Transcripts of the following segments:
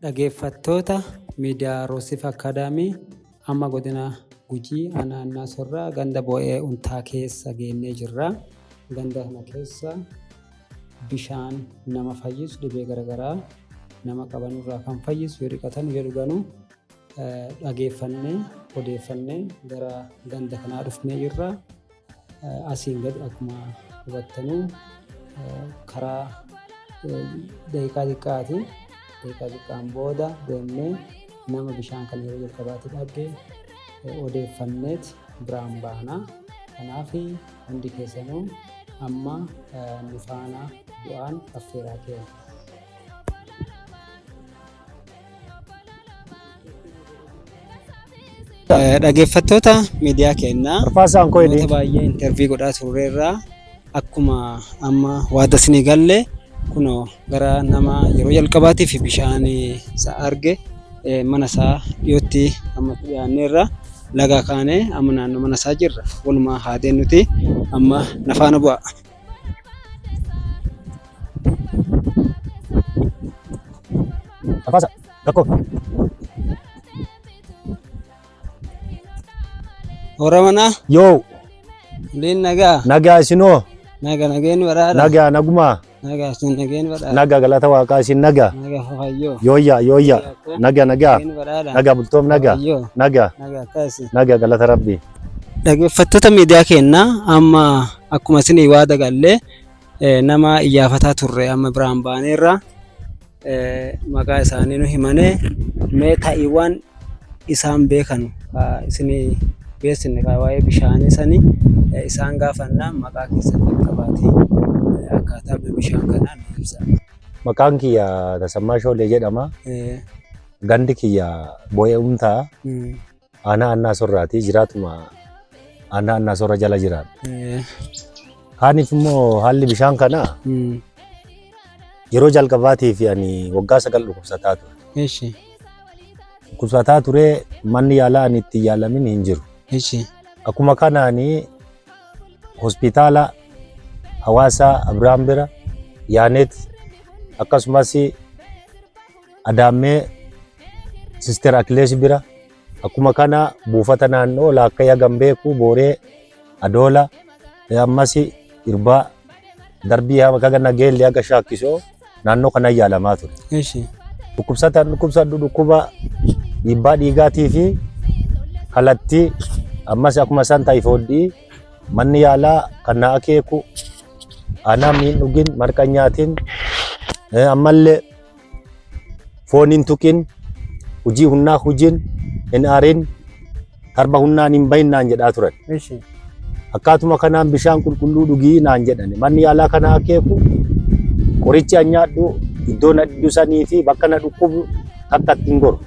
Dhaggeeffattoota miidiyaa Roosif Akaadaamii amma godina Gujii Aanaa Sorraa ganda Bo'ee Untaa keessa geennee jirra. Ganda kana keessa bishaan nama fayyisu dhibee garaagaraa nama qabanurraa kan fayyisu yoo dhiqatan yoo dhuganu dhageeffannee odeeffannee gara ganda kanaa dhufnee jirra. Asiin gad akkuma hubattanuu karaa daqiiqaa xiqqaati. Daqiiqaa xiqqaan booda deemnee nama bishaan kan yeroo jalqabaatti dhagge odeeffanneet biraan baana. Kanaaf hundi keessanuu amma nu faana bu'aan affeeraa keenya. Dhaggeeffattoota miidiyaa keenyaa namoota baay'ee intervii godhaa turreerraa akkuma amma waada isinii galle kunoo gara nama yeroo jalqabaatiif bishaan isaa arge mana isaa dhiyootti amma dhiyaanneerra laga kaanee amma naannoo mana isaa jirra. Walumaa haadeen nuti amma na faana bu'a. Ora mana? Yo. Lin naga. Naga isinoo. Naga nageen badhaadha. Naga naguma. Naga sun nageen badhaadha. Naga galata waaqaa isin naga. Naga fayyoo. Yooyya. Naga. Naga bultoom naga. Naga. Naga kaasi. Naga galata rabbi. Dhaggeeffattoota miidiyaa keenyaa amma akkuma isin waada galle nama iyyafataa turre amma biraan baaneerra maqaa isaanii nu himane mee ta'iiwwan isaan beekanu isin beeksisne waa'ee bishaanii sanii isaan gaafannaa maqaa keessatti qabaatee akkaataa bishaan kanaa nu ibsa. Maqaan kiyya Tasammaa Shoolee jedhama. Gandi kiyya Bo'ee Untaa Aanaa Sorraati. Jiraatuma Aanaa Sorra jala jiraadha. Kaaniif immoo haalli bishaan kanaa yeroo jalqabaatiif ani waggaa 9 dhukkubsataa ture. Dhukkubsataa ture manni yaalaa ani itti yaalamin hin jiru. Akkuma kanaani hospitaala Hawaasaa Abiraam bira yaaneet akkasumas Adaammee Sister Akilees bira akkuma kana buufata naannoo Laakkayyaa Gambeekuu Booree Adoola ammas Irbaa darbii hanga Nageellee aga Shaakkisoo naannoo kana yaalamaa ture. Dhukkubsadhu dhukkuba dhiibbaa dhiigaatii fi kalatti ammas akkuma isaan taayifoodii manni yaalaa kan na akeeku aanaa miin dhugin marqa nyaatin ammallee fooniin tuqin hujii hunnaa hujin hin aarin tarba hunnaan hin bahinnaan jedhaa turan. Akkaatuma kanaan bishaan qulqulluu dhugii naan jedhani manni yaalaa kana akeeku qorichi anyaadhu iddoo na dhidhusanii fi bakka na dhukkubu takka ittiin goru.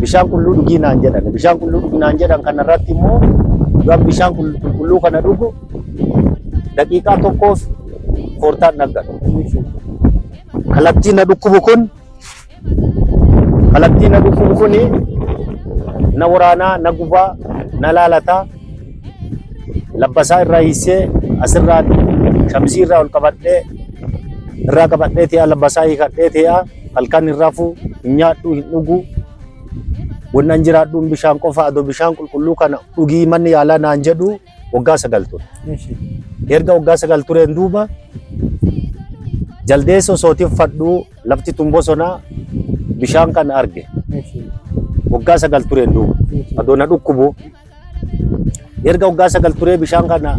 Bishaan qulqulluu dhugii naan jedhani bishaan qulqulluu dhugii naan jedhan kanarratti immoo yoo bishaan qulqulluu kana dhugu daqiiqaa tokkoof foortaan naggatu. Kallattiin na dhukkubu kun na waraanaa na gubaa na laalataa labbasaa irraa hiisee asirraa shamsii irraa ol qabadhee ta'aa labbasaa hiikadhee ta'aa halkan hin rafu hin nyaadhu hin dhugu wannan jiraadhuun bishaan qofa adoo bishaan qulqulluu kana dhugii manni yaalaa naan jedhu waggaa 9 ture. Erga waggaa 9 tureen duuba jaldeessa sootiif fadhuu lafti tumbosonaa bishaan kana arge. Waggaa 9 tureen duuba adoo na dhukkubu erga waggaa 9 turee bishaan kana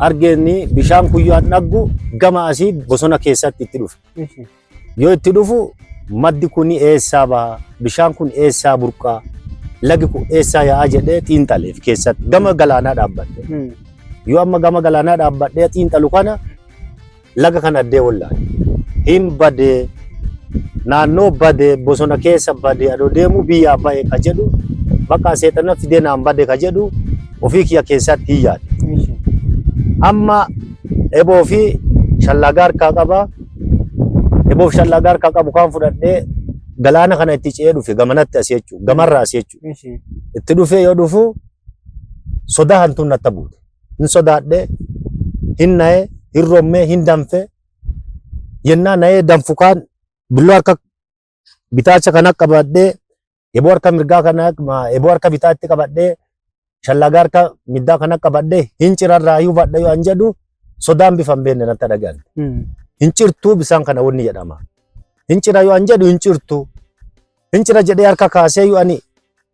argeenni bishaan kuyyaan dhaggu gama asii bosona keessatti itti dhufe. Yoo itti dhufu maddi kun eessaa baha bishaan kun eessaa burqaa lagi kun eessaa yaa'aa jedhee xiinxaleef keessatti gama galaanaa dhaabbadhe. Yoo amma gama galaanaa dhaabbadhee xiinxalu kana laga kana addee wallaan hin badee naannoo badee bosona keessa badee adoo deemu biyyaa ba'e ka jedhu bakka seexana fidee naan badee ka jedhu ofii kiyya keessatti hin yaade. Amma eboo fi shallagaa harkaa qaba. Eboo fi shallagaa harkaa qabu kan fudhadhee galaana kana itti ce'ee dhufe gamanatti asii jechuudha. Gamarraa asii jechuudha. Itti dhufee yoo dhufu sodaa hantuun natti buute. Hin sodaadhee hin na'ee hin rommee hin danfee yennaa na'ee danfukaan billoo harka bitaacha kana qabadhee eboo harka mirgaa kana eboo harka bitaatti qabadhee shallagaa harka middaa kana qabadhee hincirarraa hubadha yoo an jedhu sodaan bifa hin beekne natti dhaga'an. Hincirtuu bisaan kana wanni jedhama. Hincira yoo an jedhu hincirtuu. Hincira jedhee harka kaasee yoo ani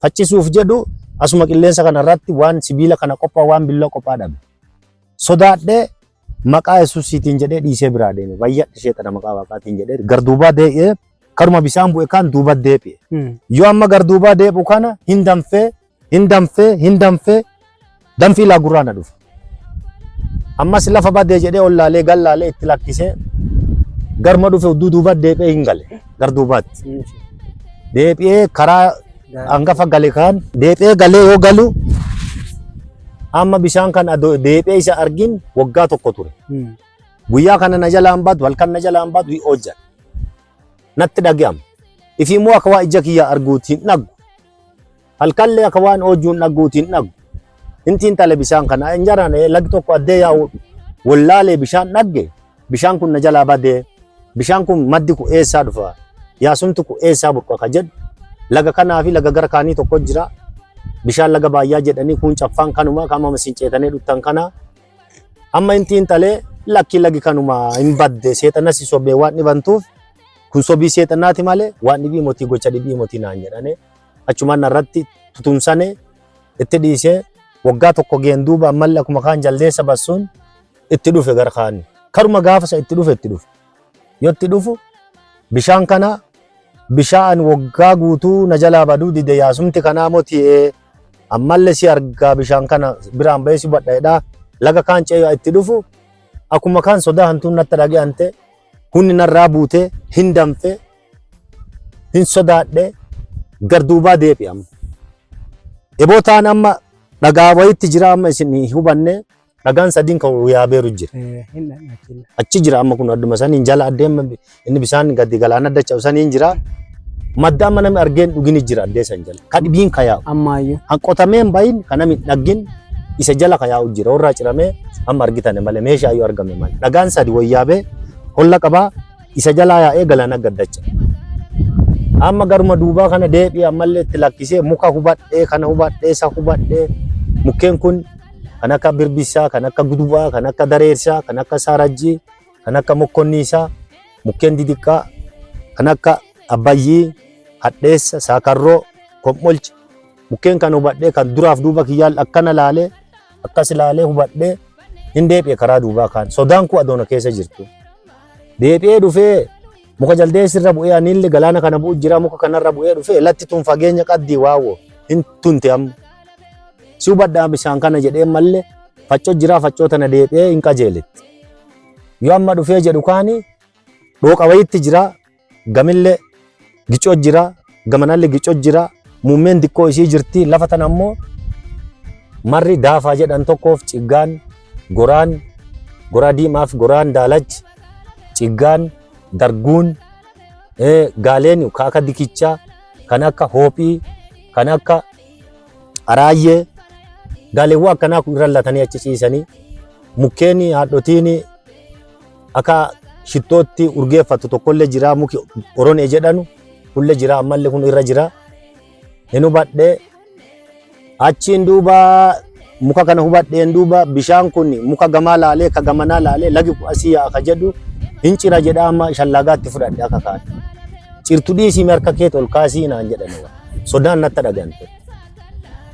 faccisuuf jedhu asuma qilleensa kana irratti waan sibiila kana qophaa waan billaa qophaa dhabe. Sodaadhee maqaa Yesuusiitiin jedhee dhiisee biraa deeme. Baay'ee sheexana maqaa Waaqaatiin jedhee garduubaa dee'ee karuma bisaan bu'e kan duuba deebi'e. Yoo amma garduubaa deebi'u kana hin danfee danfii laagurraa na dhufe. Ammas lafa badee jedhee ollaalee gallaalee itti lakkisee garma dhufe udduu duuba deebi'ee hin gale garduubaatti. Deebi'ee karaa hangafa gale kan deebi'ee galee yoo galu amma bishaan kan deebi'ee isa argin waggaa tokko ture. Guyyaa kana na jalaan baatu halkan na jalaan baatu hojjan. Natti dhaga'ama. Ifimmoo akka waa ija kiyya arguutiin dhaggu. Halkallee akka waan hojjuun dhagguutiin dhaggu. Intiin tale bishaan kana injaraan lagi tokko addee yaa'u wallaalee bishaan dhagge bishaan kun na jalaa badee bishaan kun maddi kun eessaa dhufa yaasumti kun eessaa burqa jedhu laga kanaa fi laga gara kaanii tokko jira bishaan laga baay'aa jedhanii kun caffaan kanuma kama masinceetanii dhuttan kana amma intiin talee lakki lagi kanuma hin badde seexanas sobee waan dhibantuuf kun sobii seexanaati malee waan dhibii mootii gocha dhibii mootii naan jedhane achumaan irratti tutumsane itti dhiisee waggaa tokko geen duuba ammallee akkuma kaan jaldeessa bassuun itti dhufe gara kaanii karuma gaafasa itti dhufe yoo itti dhufu bishaan kana bishaan waggaa guutuu na jalaa baduu dide yaasumti kanaa mootii ammallee si argaa bishaan kana biraan bahee si badhaadhaa laga kaan ceeyaa itti dhufu akkuma kaan sodaa hantuun natti dhaga'ante hunni narraa buutee hin danfe hin sodaadhe garduubaa deebi'ama. Ebootaan amma dhagaa wayitti jira amma isin hubanne dhagaan sadiin kan yaabeeru jira. Achi jira amma kun adduma saniin jala adeema inni bisaan gadi galaana dacha saniin jira. Madda amma namni argeen dhugini jira addee san jala. Kan dhibiin kayaa'u. Ammayyuu. Hanqotameen bayin kan namni dhaggin isa jala kayaa'u jira. Warraa ciramee amma argitane malee meeshaa yoo argame malee. Dhagaan sadi wayyaabee holla qabaa isa jalaa yaa'ee galaana gaddacha. Amma garuma duubaa kana deebi'ee ammallee itti lakkisee muka hubadhee kana hubadhee isa hubadhee mukkeen kun kan akka birbisaa kan akka gudubaa kan akka dareersaa kan akka saarajjii kan akka mokkonniisaa mukkeen didiqqaa kan akka abbayyii hadheessa saakarroo komolcha mukkeen kan hubadhee kan duraaf duuba kiyyaan akkana laalee akkas laalee hubadhee hin deebi'e karaa duubaa kaan sodaan ku adoona keessa jirtu deebi'ee dhufee muka jaldeessi irra bu'ee anillee galaana kana bu'u jira muka kanarra bu'ee dhufee latti tun fageenya qaddii waawoo hin tunte amma si hubadhaa bishaan kana jedhee mallee faccoo jira faccoo tana deebi'ee hin qajeeletti yoo amma dhufee jedhu kaani dhooqa wayitti jira gamillee gicoo jira gamanallee gicoo jira muummeen dikkoo ishii jirti lafa tana ammoo marri daafaa jedhan tokkoof ciggaan goraan goraa diimaaf goraan daalachi ciggaan darguun gaaleen kaaka dikichaa kan akka hoophii kan akka araayyee gaaleewwan akkanaa kun irra latanii achi ciisanii mukkeen haadhotiin akka shittootti urgeeffatu tokkollee jira muki oronee jedhanu kullee jira ammallee kun irra jira hin hubadhee achiin duuba muka kana hubadheen duuba bishaan kun muka gamaa laalee ka gamanaa laalee lagi asii yaa'a jedhu hin cira jedha amma shallagaatti fudhadhe akka kaadhe cirtu dhiisii harka keetti ol kaasii naan jedhan sodaan natti dhagante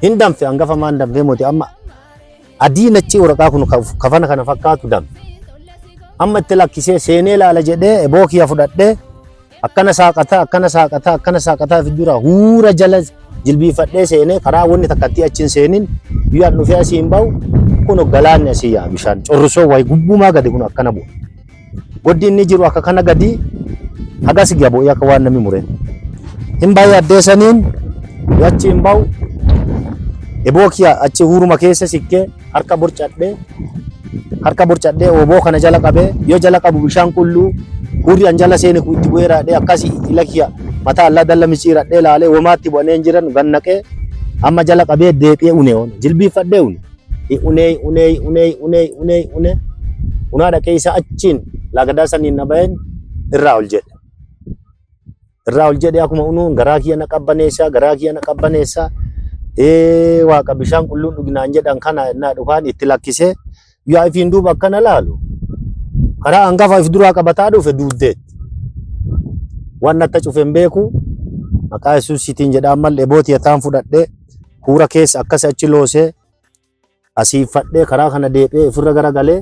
hin danfe hangafa maan danfee mootii amma adii nachi waraqaa kun kafana kana fakkaatu danfe amma itti lakkisee seenee laala jedhee bookiya fudhadhee akkana saaqataa fi dura huura jala jilbiifadhee seenee karaa wanni takkatti achiin seenin biyyaan dhufee asii hin bahu kun galaanni asii yaa bishaan corrisoo wayi gubbumaa gadi kun akkana bu'a. Goddi inni jiru akka kana gadi hagas giya bo'ee akka waan namni muree hin baay'ee addeessaniin achi hin bahu ebookiya achi huruma keessa sikkee harka burcadhee oboo kana jala qabee yoo jala qabu bishaan qulluu hurri an jala seene itti bu'eeraadhee akkasii ilakiya mataa allaa dalla miciiradhee laalee womaatti bu'anee jiran gannaqee amma jala qabee deebi'ee jilbiifadhee unee unaa dhaqee isa achiin lagadaa saniin na baheen irraa ol jedhe irraa ol jedhee akkuma unuun garaa kiyya na qabbaneessa waaqa bishaan qulluun dhuginaan jedhan kana innaa dhufaan itti lakkisee yaa ifiin duuba akkana laalu karaa hangafa if duraa qabataa dhufe duuddeetti waan atta cufen beeku maqaa Yesuusiitiin jedhaan mallee bootii ataan fudhadhee huura keessa akkas achi loosee asiifadhee karaa kana deephee ifirra garagalee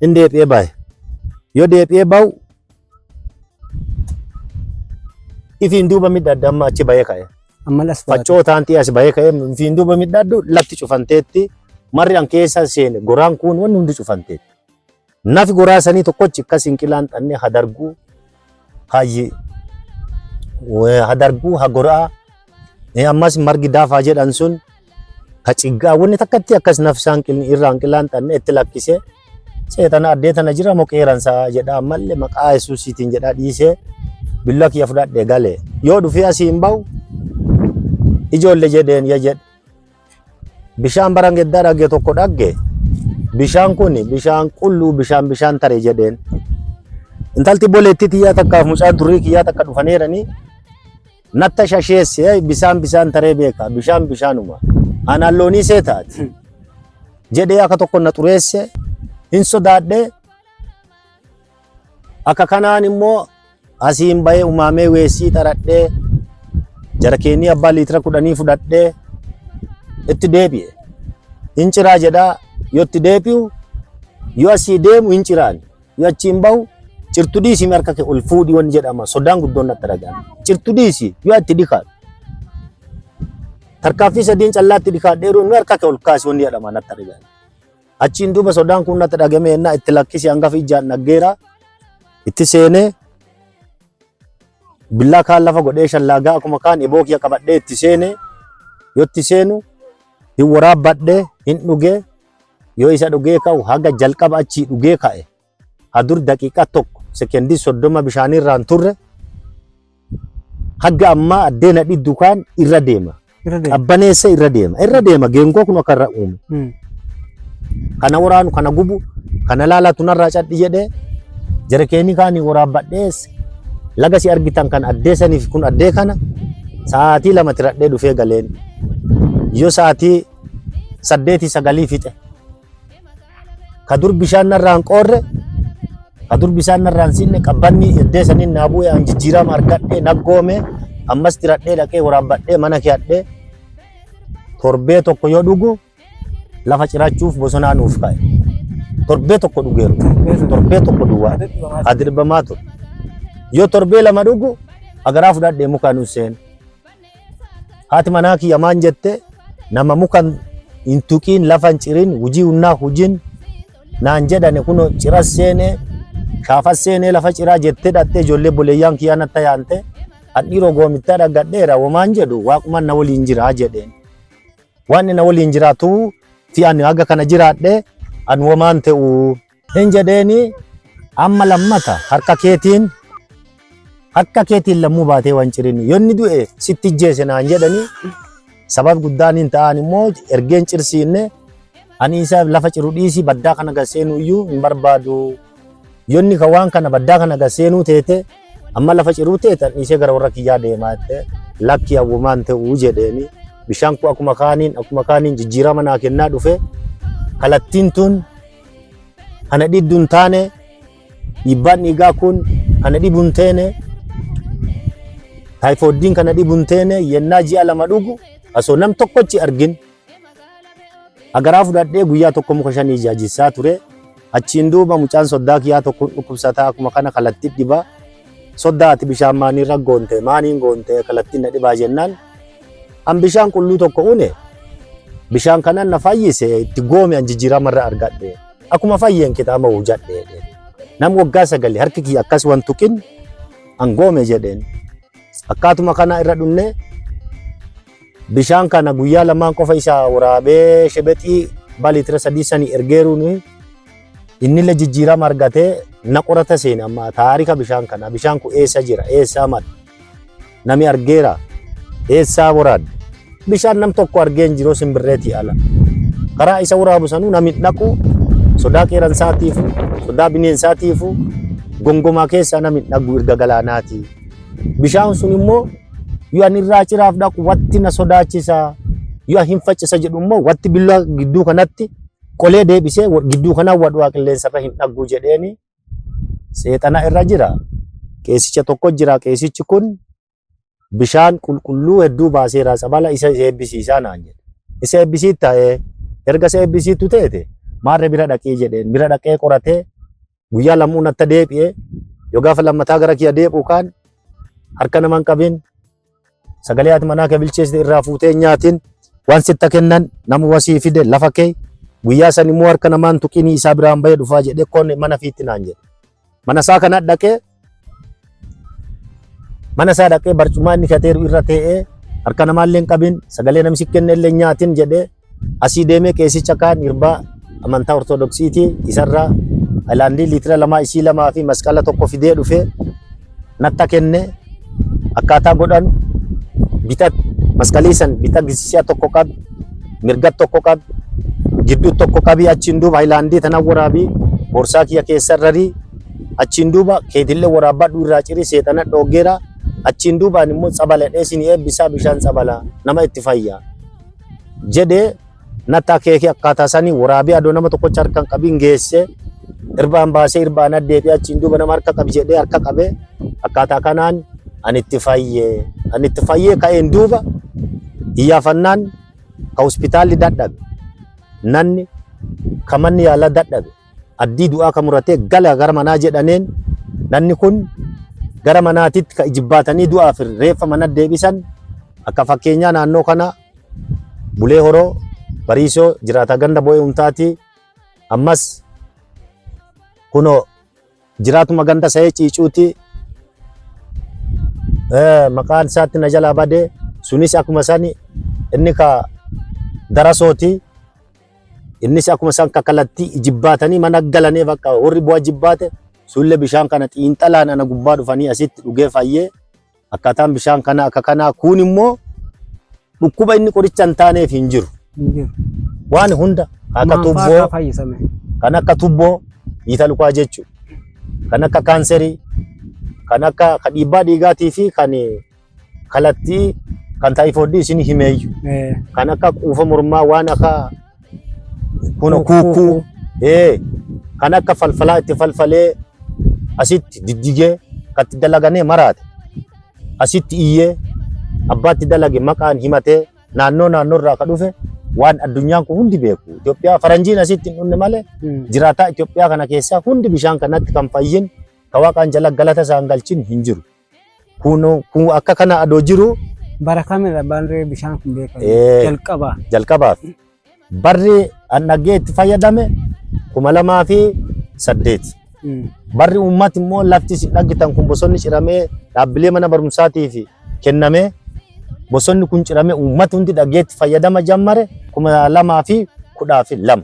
hin deephee bahe yoo deephee bahu ifiin duuba midhadda amma achi bahee ka'e faccoo taantii as bahee ka'e ifiin duuba midhaddu lafti cufanteetti marri an keessa seene goraan kun wanni hundi cufanteetti nafi goraa sanii tokkochi akkas hin qilaanxanne hadarguu hayyi hadarguu hagoraa ammas margi daafaa jedhan sun haciggaa wanni takkatti akkas nafsaan irraan qilaanxanne itti lakkisee seetana addee tana jira moqeeransaa jedha ammallee maqaa Yesuusiitiin jedha dhiisee billaa kiyya fudhadhee galee yoo dhufee asii hin bahu ijoollee jedheen ya jedhe bishaan barangeddaa dhagge tokko dhagge bishaan kun bishaan qulluu bishaan tare jedheen intalti boleetti tiyyaa takkaaf mucaan turrii kiyyaa takka dhufaneeranii natta shasheesse bishaan taree beeka bishaanuma anaan loonii seetaati jedhee akka tokko na xureesse hin sodaadhe akka kanaan immoo asiin bahee uumamee weessii xaradhee jarakeenii abbaa liitira 10 fudhadhee itti deebi'e hin ciraa jedhaa yoo itti deebi'u yoo asii deemu hin ciraan yoo achiin bahu cirtu dhiisii harka kee ol fuudhii wanni jedhama sodaan guddoon natti dhaga'ama cirtu dhiisii yoo itti dhikaadhu tarkaanfii sadiin callaatti dhikaadheeru inni harka kee ol kaasi wanni jedhama natti dhaga'ama achiin duuba sodaan kun natti dhagame ennaa itti lakkisi hangafa ijaan dhaggeera itti seenee billaa kaan lafa godhee shallaagaa akkuma kaan eboo kiyya qabadhee itti seenee yoo itti seenu hin waraabbadhee hin dhugee yoo isa dhugee ka'u haga jalqaba achii dhugee ka'e hadur daqiiqaa tokko sekendii 30 bishaanirraan turre haga ammaa addeena dhiddu kaan irra deema qabbaneessa irra deema geengoo kun akka irra uume kana waraanu kana gubu kana laalatu narraa cadhi jedhee jarakeenii kaanii waraabbadhees laga si argitan kan addeesaniif kun addee kana sa'aatii 2 tiradhee dhufee galeen yoo sa'aatii 8-9 fixe kadur bishaan narraan qoorre kadur bishaan narraan sinne qabbanni addeesaniin naabu'ee an jijjiirama argadhee naggoome ammas tiradhee dhaqee waraabbadhee mana keeyadhee torbee tokko yoo dhugu lafa cirachuuf bosonaa nuuf ka'e torbee tokko dhugeeru torbee tokko duwwaa adirbamaa ture yoo torbee 2 dhugu agaraa fudhadhee mukaan useen haati manaa kiyya maan jette nama mukan intuqiin lafan cirin hujii hunnaa hujin naan jedhane kuno cira seene shaafa seene lafa ciraa jettee dhattee ijoollee boleeyyaan kiyyaa natta yaante hadhiiroo goomittaa dhaggadheera womaan jedhu waaqumaan na waliin jiraa jedheen waan na waliin jiraatu fi ani haga kana jiraadhe an womaan ta'u hin jedheeni amma lammata harka keetiin lammuu baatee waan cirini yonni du'e sitti jeese naan jedhani sabab guddaan hin ta'an immoo ergeen cirsiinne ani isa lafa ciru dhiisii baddaa kana gaseenu iyyuu hin barbaadu yonni ka waan kana baddaa kana gaseenu teete amma lafa ciru teetan dhiisee gara warra kiyyaa deemaatte lakki awwumaan ta'uu jedheeni bishaan ku akkuma kaaniin jijjiirama naa kennaa dhufe kalattiin tun kana dhidduun taane dhiibbaan dhiigaa kun kana dhibuun teene taayifoodiin kana dhibuun teene yennaa ji'a 2 dhugu asoo nam tokkochi argin agaraa fudhadhee guyyaa tokko muka 5 ijaajisaa ture achiin duuba mucaan soddaa kiyyaa tokko dhukkubsataa akkuma kana kalatti dhibaa soddaati bishaan maaniirra goonte maaniin goonte kalatti na dhibaa jennaan an bishaan qulluu tokko une bishaan kanan na fayyise itti goome an jijjiiramarra argadhe akkuma fayyeen kitaaba hojjadhe nam waggaa 9 harki kiyya akkas wantuqin an goome jedheen akkaatuma kana irra dhunne bishaan kana guyyaa 2 qofa isaa waraabee shebexii balitira 3 sanii ergeeruun inni la jijjiirama argatee na qorata seen amma taarika bishaan kana bishaan ku eessa jira eessa mad nami argeera eessa waraad bishaan nam tokko argeen jiroo simbirreeti ala karaa isa waraabu sanuu nami dhaqu sodaa qeeransaatiif sodaa bineensaatiif gongomaa keessa nami dhagu irga galaanaati bishaan sun immoo yoo ani irraa ciraaf dhaqu watti na sodaachisa yoo hin faccisa jedhu immoo watti billaa gidduu kanatti qolee deebisee gidduu kanaan wadhaa qilleensarra hin dhaggu jedheeni seexana irra jira. Qeesicha tokko jira. Qeesichi kun bishaan qulqulluu hedduu baaseera sabala isa eebbisiisaa naan jedhe. Isa eebbisiit ta'ee erga isa eebbisiitu ta'e maarree bira dhaqee jedheen bira dhaqee qoratee guyyaa lamuun atta deebi'ee yoo gaafa lammataa gara kiyya deebi'u kaan harka naman qabin sagalee ati manaa kee bilcheessite irraa fuutee nyaatin waan sitta kennan nama wasii fide lafa kee guyyaa san immoo harka namaan tuqinii isaa biraan bahee dhufaa jedhee koon mana fiitti naan jedhe. Mana isaa kana dhaqee mana isaa dhaqee barcumaa inni kateeru irra tee'ee harka namaallee hin qabin sagalee namni kenne illee nyaatin jedhee asii deemee qeesicha kaan irbaa amantaa ortodoksiitii isarraa haayilaandii liitira 2 isii 2 fi masqala tokko fidee dhufee natta kenne akkaataa godhan bitat masqalii san bitat gisisiyaa tokko qab mirgat tokko qab gidduu tokko qabii achiin duuba haayilaandii tana waraabii boorsaa kiyya keessarrarii achiin duuba keetillee waraabadhu irraa ciri seexana dhoogeera achiin duubaan immoo tsabala dheesini eebbisaa bishaan tsabala nama itti fayyaa jedhee natta keekee akkaataa sanii waraabii adoo nama tokkocha harkaan qabiin geessee irbaan baasee irbaan addeebii achiin duuba nama harka qabi jedhee harka qabee akkaataa kanaan ani itti fayyee ka'een duuba iyyaafannaan ka hospitaalli dadhabe nanni ka manni yaala dadhabe addii du'aa ka muratee gala gara manaa jedhaneen nanni kun gara manaatitti ka ijibbaatanii du'aaf reeffa mana deebisan akka fakkeenyaa naannoo kana Bulee Horoo Bariisoo jiraata ganda Bo'ee Humtaati ammas kuno jiraatuma ganda Sa'ee Ciicuuti maqaan isaatti na jalaa badee sunis akkuma sani inni ka Darasooti innis akkuma san kakalatti ijibbaatanii mana galanii bakka warri bu'aa jibbaate sulle bishaan kana xiinxalaan ana gubbaa dhufanii asitti dhugee fayyee akkaataan bishaan kana akka kanaa kun immoo dhukkuba inni qoricha hin taaneef hin jiru. Waan hunda akka tubboo kan akka tubboo dhiita lukaa jechuudha. Kan akka kaanserii kan akka dhiibbaa dhiigaatii fi kan kallattii kan taayifoodii isin himeeyyu kan akka quufa mormaa waan akka kuno kuukuu kan akka falfalaa itti falfalee asitti diddigee katti dalaganee maraate asitti iyyee abbaatti dalage maqaan himatee naannoo irraa ka dhufe waan addunyaan kun hundi beeku. Itoophiyaa faranjiin asitti hin dhunne malee jiraataa Itoophiyaa kana keessaa hundi bishaan kanatti kan fayyin ka waaqaan jala galata isaan galchin hin jiru. Kun akka kana adoo jiru bara kamidha barri bishaan kun beekamu jalqabaaf barri annagee itti fayyadame 2008 barri ummati immoo lafti dhagitan kun bosonni ciramee dhaabbilee mana barumsaatii fi kenname bosonni kun ciramee ummati hundi dhageetti fayyadama jammare 2012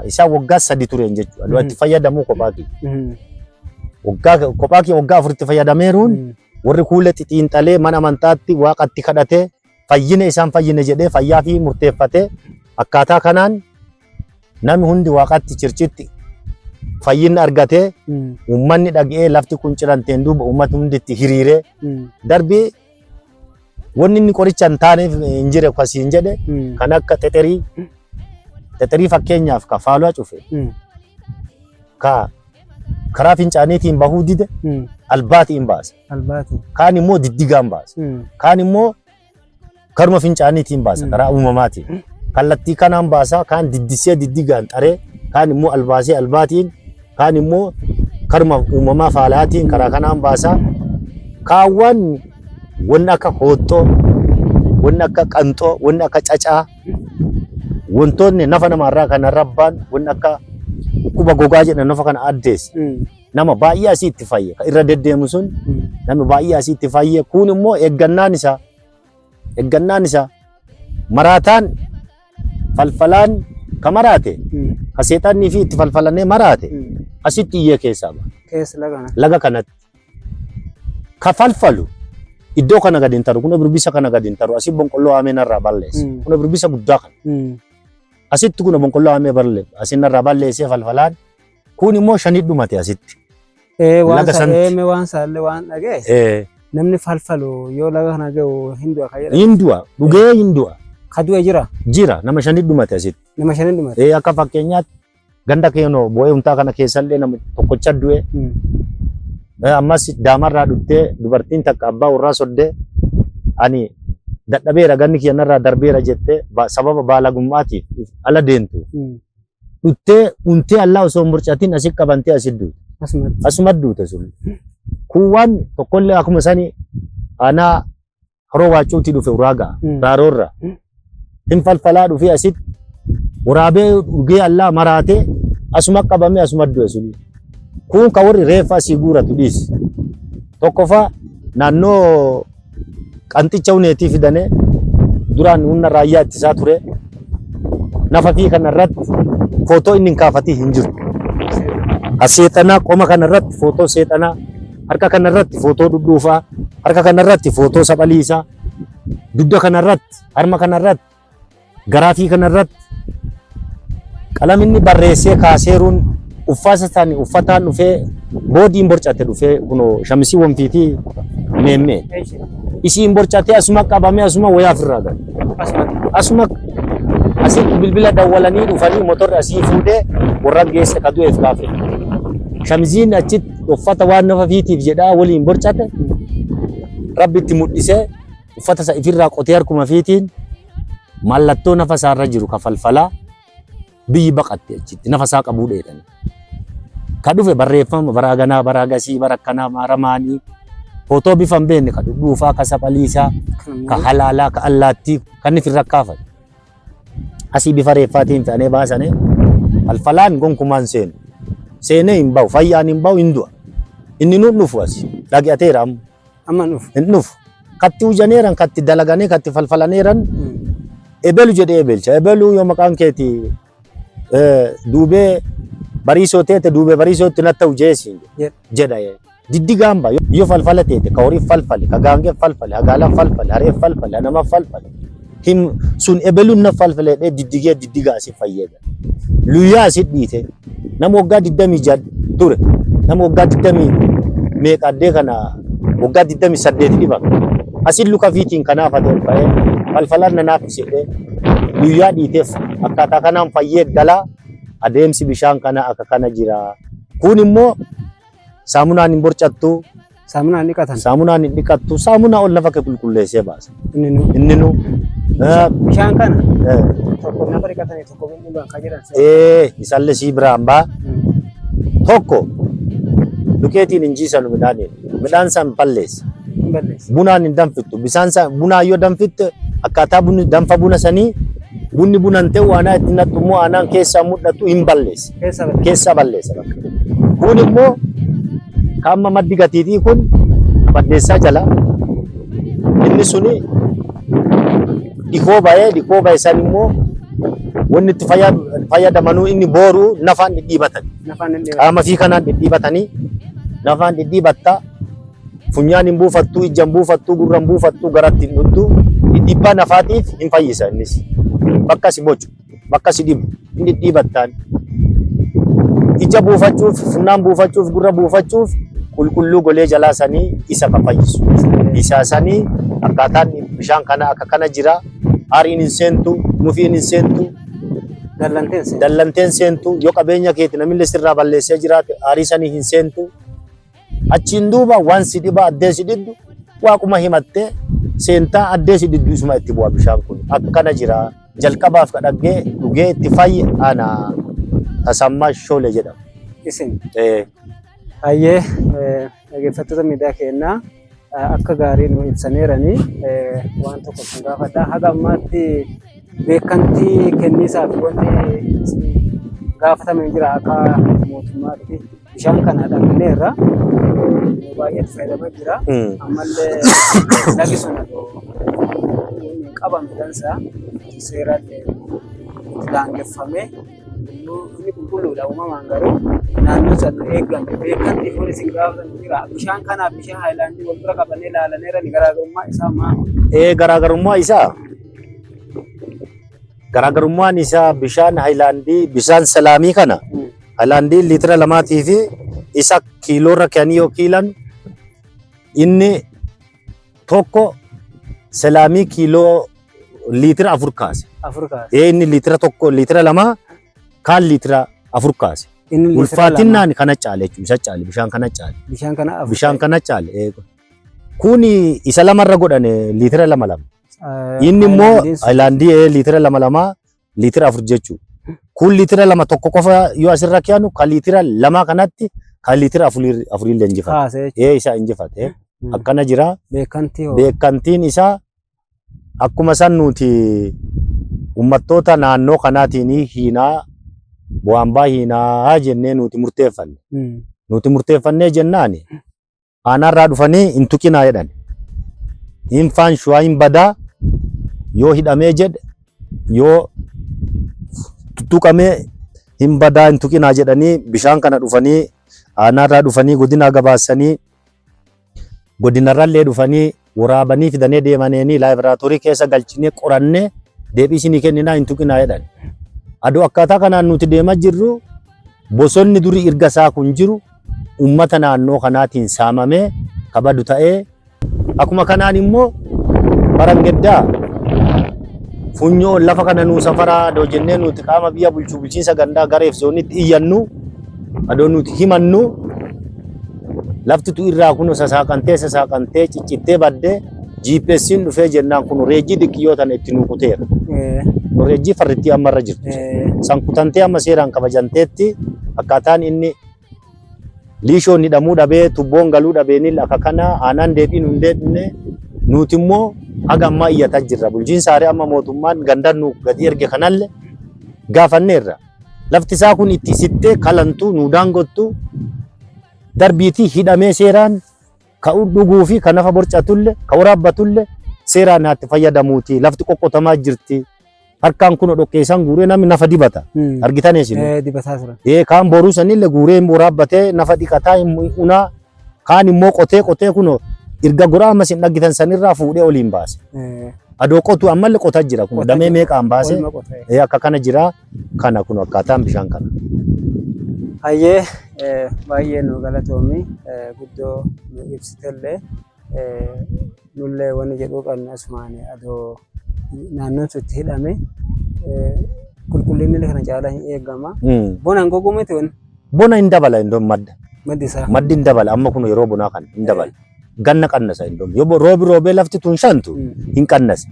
isaa waggaa 3 tureen jechuudha adoo itti fayyadamu kophaaki waggaa 4 itti fayyadameeruun warri kuulee xixiinxalee mana amantaatti waaqatti kadhatee fayyine isaan fayyine jedhee fayyaa fi murteeffatee akkaataa kanaan namni hundi waaqatti circitti fayyinni argatee uummanni dhaga'ee lafti kun ciranteen duuba uummati hundi itti hiriiree darbii wanni inni qoricha hin taaneef hin jire akkasiin jedhe kan akka xexerii fakkeenyaaf ka faaluu cufe ka karaa fincaaniitiin bahuu dide albaatiin baasa kaan immoo diddigaan baasa kaan immoo karuma fincaaniitiin baasa karaa uumamaatiin kallattii kanaan baasa kaan diddisee diddigaan xaree kaan immoo albaasee albaatiin kaan immoo karuma uumamaa faalaatiin karaa kanaan baasa kaawwan wanni akka hooxxoo wanni akka qanxoo wanni akka cacaa wantoonni nafa namaarraa kana rabbaan wanni akka dhukkuba gogaa jedhan nafa kana addees nama baay'ee asii itti fayye ka irra deddeemu sun nama baay'ee asii itti fayye kun immoo eeggannaan isaa maraataan falfalaan ka maraate ka seexannii fi itti falfalanee maraate asitti iyyee keessaa laga kanatti ka falfalu iddoo kana gadi hin taru kun birbisa kana gadi hin taru asii bonqolloo haamee narraa balleessa kun birbisa guddaa kana asitti kun bonqolloo haamee balleessa asii narraa balleessee falfalaan kun immoo 5 dhumate asitti waan saalle waan dhagee namni falfalu yoo laga kana ga'u hindua kayya. Hindua, dhugee hindua. Kadua jira. Jira nama shanii dhumate asitti. Nama shanii dhumate. Akka fakkeenyaatti ganda keenoo boo'ee huntaa kana keessallee nama tokkocha du'e. Ammas daamarraa dhuftee dubartiin takka abbaa warraa soddee ani dadhabeera ganni kiyyarraa darbeera jettee sababa baalagummaatiif ala deemtu. Dhuftee untee allaa osoo hin burcatiin asitti qabantee asitti duute. Asumatti duute sun. Kun waan tokkollee akkuma sani aanaa haroo waacuutti dhufe uraagaa raaroorra. Hin falfalaa dhufee asitti waraabee dhugee allaa maraatee asuma qabamee asuma du'e sun. Kun ka warri reeffa asii guuratu dhiis. Tokkoffaa naannoo qanxicha uneetii fidane duraan humna raayyaa ittisaa ture. Nafa fi kanarratti footoo inni hin kaafatii hin jiru. Seexanaa qoma kanarratti footoo seexanaa, harka kanarratti footoo dhudhuufaa, harka kanarratti footoo saphaliisaa, dugda kanarratti, harma kanarratti, garaa fi kanarratti qalaminni barreessee kaaseeruun uffata isaanii uffataan dhufee boodiin borcate dhufee kunoo shamisii wonfiitii meemmee isiin borcatee asuma qabamee asuma wayaa ofirraa gala. Asuma asitti bilbila dawwalanii dhufanii motorri asii fuudhee warra geesse ka du'eef kaafe. Shamiziin achitti uffata waan nafa fiitiif jedhaa waliin borcate rabbi itti mul'isee uffata isa ifirraa qotee harkuma fiitiin mallattoo nafa isaarra jiru ka falfalaa biyyi baqatte achitti nafa isaa qabuu dheedhan. Ka dhufe barreeffama baraaganaa baraagasii barakkanaa maaramaanii footoo bifa hin beekne ka dhudhuufaa ka saphaliisaa ka halaalaa ka allaattii kan inni firra kaafate. Asii bifa reeffaatiin fe'anii baasanii falfalaan gonkumaan seenu. Seenee hin bahu fayyaan hin bahu hin du'a. Inni nuun dhufu asi dhageeteera amma. Amma dhufu. Hin dhufu. Katti hujaneeran katti dalaganii katti falfalaneeran ebelu jedhee ebelcha. Ebelu yoo maqaan keetii duubee bariisoo teete duubee bariisootti natta hujeesi jedha. Diddigaan ba'a yoo falfala teete ka horii falfale ka gaangee falfale hagaalaan falfale haree falfale nama falfale. Sun ebeluun na falfalee diddigee diddigaa asii fayyada. Luyyaa asii dhiite nama waggaa 26 ture nama waggaa 20 meeqaddee kana waggaa 28 dhiba. Asiin luka fiitiin kanaaf haa ta'u ba'ee falfalaan na naafisee luyyaa dhiiteef akkaataa kanaan fayyee galaa adeemsi bishaan kana akka kana jira. Kun immoo saamunaan hin borcattu. Saamunaan dhiqatan. Saamunaan hin dhiqattu. Saamunaa ol lafa kee qulqulleessee baasa. Inni nu. Bishaan kana. Tokko nafa dhiqatanii tokko dhugan kan jedhan. Isallee sii biraan baa. Tokko dukeetiin hin jiisanu midhaaniin. Midhaan san balleessa. Bunaan hin danfittu. Bishaan san bunaa yoo danfitte akkaataa bunni danfa buna sanii bunni bunan ta'u aanaa ittiin nattu immoo aanaan keessaa mul'atu hin balleessa. Keessaa balleessa. Kun immoo kaamma maddi gatiitii kun baddeessaa jala inni suni dhikoo ba'e san immoo wanni itti fayyadamanuu inni booruu nafaan dhidhiibatan. Qaama fi kanaan dhidhiibatanii nafaan dhidhiibatta funyaan hin buufattu, ija hin buufattu, gurra hin buufattu, garatti hin dhuttu. Dhidhiibbaa nafaatiif hin fayyisa innis. Bakka si bocu, bakka si dhibu, hin dhidhiibattaan. Ija buufachuuf, funyaan buufachuuf, gurra buufachuuf qulqulluu golee jalaa sanii isa kan fayyisu. Isa sanii akkaataan bishaan kana akka kana jira. Aariin hin seentu, nufiin hin seentu. Dallanteen seentu. Yoo qabeenya keeti namillee sirraa balleessee jiraate aarii sanii hin seentu. Achiin duuba waan si dhiba addee si dhiddu waaquma himattee seentaa addee si dhiddu isuma itti bu'a bishaan kun. Akkana jira. Jalqabaaf kadhaggee dhugee itti fayye ana Tasammaa Shoolee jedhama. Isin. Hayyee dhaggeeffattoota miidiyaa keenyaa akka gaarii nu ibsaneeranii waan tokko kan gaafadhaa. Haga ammaatti beekamtii kenniisaaf wanti gaafatamee jira akka mootummaatti bishaan kana dhabneerra baay'eetu fayyadamaa jira. Ammallee lagi sun qabame dansaa seeraan daangeffamee inni qulqulluudha uumamaan garuu naannoo sana eeggamte beekamtii foon isin gaafatan jira. Bishaan kanaaf bishaan haayilaandii wal bira qabannee ilaalaneera ni garaagarummaa isaa maal? Garaagarummaan isaa bishaan haayilaandii bishaan salaamii kana haayilaandii liitira 2 fi isa kiiloorra kan yoo kiilan inni tokko selamii kiiloo liitira 4 kaase. Inni liitira tokko liitira 2 kaan liitira 4 kaase. Ulfaatinaan kana caale jechuun isa caale bishaan kana caale. Bishaan kana caale. Kuni isa lamarra godhane liitira 2. Inni immoo Haayilaandii liitira 2 liitira 4 jechuudha. Kun liitira 2 tokko qofa yoo asirra kaanu kan liitira 2 kanatti kan liitira 4 illee injifate. Isa injifate. Akkana jira. Beekantiin isaa akkuma san nuti uummattoota naannoo kanaatiin hiinaa bu'aan baa hiinaa jennee nuti murteeffanne. Nuti murteeffannee jennaan aanarraa dhufanii hin tuqinaa jedhan. Hin faan shuwaa hin badaa yoo hidhamee jedhe yoo tuttuqamee hin badaa hin tuqinaa jedhanii bishaan kana dhufanii aanarraa dhufanii godina gabaasanii godinarrallee dhufanii waraabanii fidanii deemanii laaboraatoorii keessa galchinee qorannee deebii isinii kenninaa hin tuqinaa jedhan. Adoo akkaataa kanaan nuti deemaa jirru bosonni durii erga isaa kun jiru uummata naannoo kanaatiin saamamee kabadu ta'ee akkuma kanaan immoo barangeddaa funyoo lafa kana nuu safaraa adoo jennee nuti qaama biyya bulchuu bulchiinsa gandaa gareef zoonitti iyyannu adoo nuti himannu lafti tu irraa kun sasaaqantee ciccittee baddee GPS'n dhufee jennaan kun reejii diqqiyootan itti nuu kuteera. Reejii farritti ammarra jirtu. San kutantee amma seeraan kabajanteetti akkaataan inni liishoon hidhamuu dhabee tubboon galuu dhabeenii akka kana aanaan deebiin hin deebine nuti immoo haga ammaa iyyataa jirra. Bulchiinsa haaraa amma mootummaan gandaan nu gadi erge kanallee gaafanneerra. Lafti isaa kun itti sittee kalantu nu daangottu darbiitii hidhamee seeraan ka dhuguu fi kan nafa borcatulle ka waraabbatullee seeraan itti fayyadamuuti. Lafti qoqqotamaa jirti. Harkaan kun dhoqqeessan guuree namni nafa dibata. Argitan isin. Dibataa tura. Kaan boruu sanillee guuree waraabbatee nafa dhiqataa unaa kaan immoo qotee kun erga goraa ammas hin dhaggitan sanirraa fuudhee oliin baase. Adoo qotu ammallee qotaa jira kun damee meeqaan baase. Akka kana jira kana kun akkaataan bishaan kana. Hayyee baay'ee nu galatoomi guddoo nu ibsitellee nullee wanni jedhuu qabna asumaan adoo naannoon itti hidhame qulqullinni kana caalaa hin eegama. Bonaan gogomete wani. Bona hin dabala indoom madda. Maddi isaa. Maddi hin dabala amma kun yeroo bonaa kana hin dabala. Ganna qannasa indoom yoo roobee lafti tun shantu hin qannasa.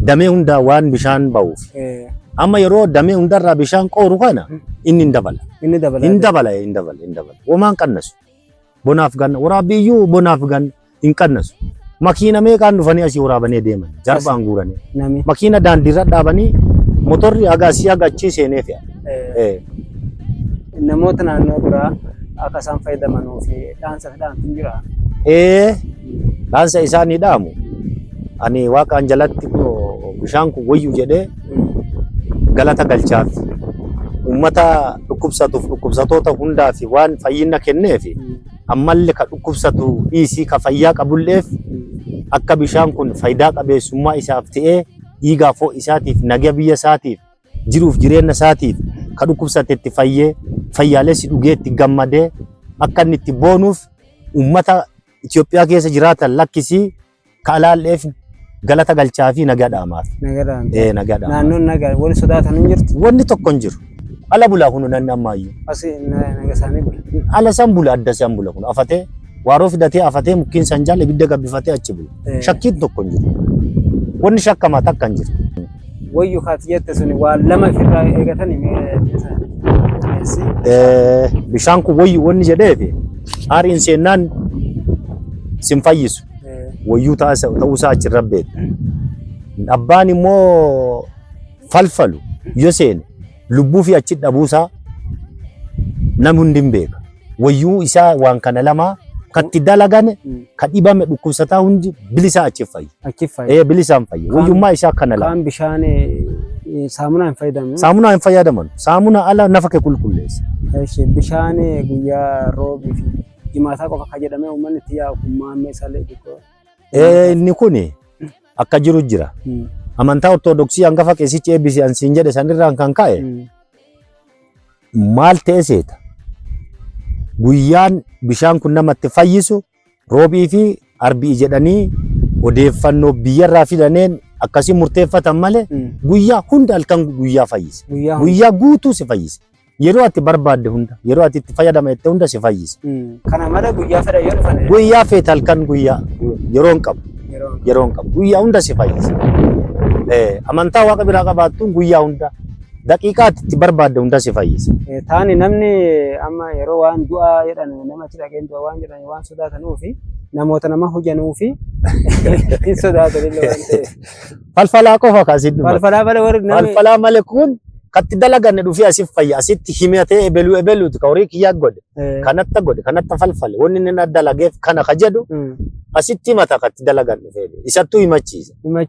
Damee hundaa waan bishaan ba'uuf. Amma yeroo damee hundarraa bishaan qooru kana inni hin dabala. Hin dabala. Womaan qannasu. Bonaaf ganna waraabbiyyuu bonaaf ganna hin qannasu. Makiina meeqaan dhufanii asii waraabanii deeman jarbaan guuranii. Makiina daandiirra dhaabanii motorri agasii agachii seenee fe'a. Namoota naannoo biraa akka isaan fayyadamanuu fi dhaansa hin jiraa. Dhaansa isaanii dhaamu. Ani waaqaan jalatti bishaan kun wayyu jedhee galata galchaaf uummata dhukkubsatuuf dhukkubsatoota hundaa fi waan fayyina kenneef ammallee ka dhukkubsatu dhiisii ka fayyaa qabulleef akka bishaan kun faayidaa qabeessummaa isaaf ta'ee dhiigaaf isaatiif nagaa biyya isaatiif jiruuf jireenya isaatiif ka dhukkubsate itti fayyaalessi dhugee itti gammadee akka inni itti boonuuf uummata Itoophiyaa keessa jiraatan lakkisii ka alaalleef galata galchaa fi nagaa dhaamaaf. Nagaa dhaamaaf. Naannoon nagaa wani sodaatan hin jirtu. Wanni tokko hin jiru. Ala bulaa kun nanni ammayyuu. Asii naga isaanii bula. Ala san bula adda san bula kun afatee waaroo fidatee afatee mukkiin san jala ibidda gabbifatee achi bula. Shakkiin tokko hin jiru. Wanni shakkamaa takka hin jiru. Wayyu kaati jette suni waan lama ofirraa eegatanii bishaan kun wayyu wanni jedheefi aariin seennaan sin fayyisu. Wayyuu ta'uusaa achirra beektu. Abbaan immoo falfalu yoo seene lubbuu fi achi dhabuusaa namni hundi hin beeka. Wayyuu isaa waan kana lama katti dalagane ka dhibame dhukkubsataa hundi bilisaa achi fayyi. Bilisaan fayyi. Wayyummaa isaa kana lama. Kaan bishaan saamunaa hin fayyadamu. Saamunaa hin fayyadaman. Saamunaa ala nafa kee qulqulleessa. Bishaan guyyaa roobii fi jimaataa qofa ka jedhamee uummanni itti yaa'u kun maammee isaallee xiqqoo. Inni kuni akka jiru jira. Amantaa ortodoksii hangafa qeessichi eebbisi ansiin jedhe sanirraan kan ka'e maal ta'e seeta. Guyyaan bishaan kun namatti fayyisu roobii fi arbii jedhanii odeeffannoo biyyarraa fidaneen akkasii murteeffatan malee guyyaa hunda halkan guyyaa fayyisa. Guyyaa guutuu si fayyisa. Yeroo ati barbaadde hunda, yeroo ati itti fayyadamte hunda si fayyisa. Kana mala guyyaa fedha yoo dhufan. Guyyaa feeta halkan guyyaa yeroo hin qabu. Yeroo hin qabu. Guyyaa hunda si fayyisa. Amantaa waaqa biraa qabaattuun guyyaa hunda daqiiqaa itti barbaadde hunda si fayyisa. Taani namni amma yeroo waan du'aa jedhan nama achi dhaqeen du'a waan jedhan waan sodaatanuufi namoota nama hojjanuufi hin sodaatanillee waan ta'eef. Falfalaa qofa kaasii dhufa. Falfalaa malee warri namni. Falfalaa malee kun katti dalaganne dhufee asiif fayya asitti himatee ebeluuti ka horii kiyyaa godhe kanatti falfale wanni inni dalageef kana ka jedhu asitti himata katti dalaganne fedhe isattuu himachiisa.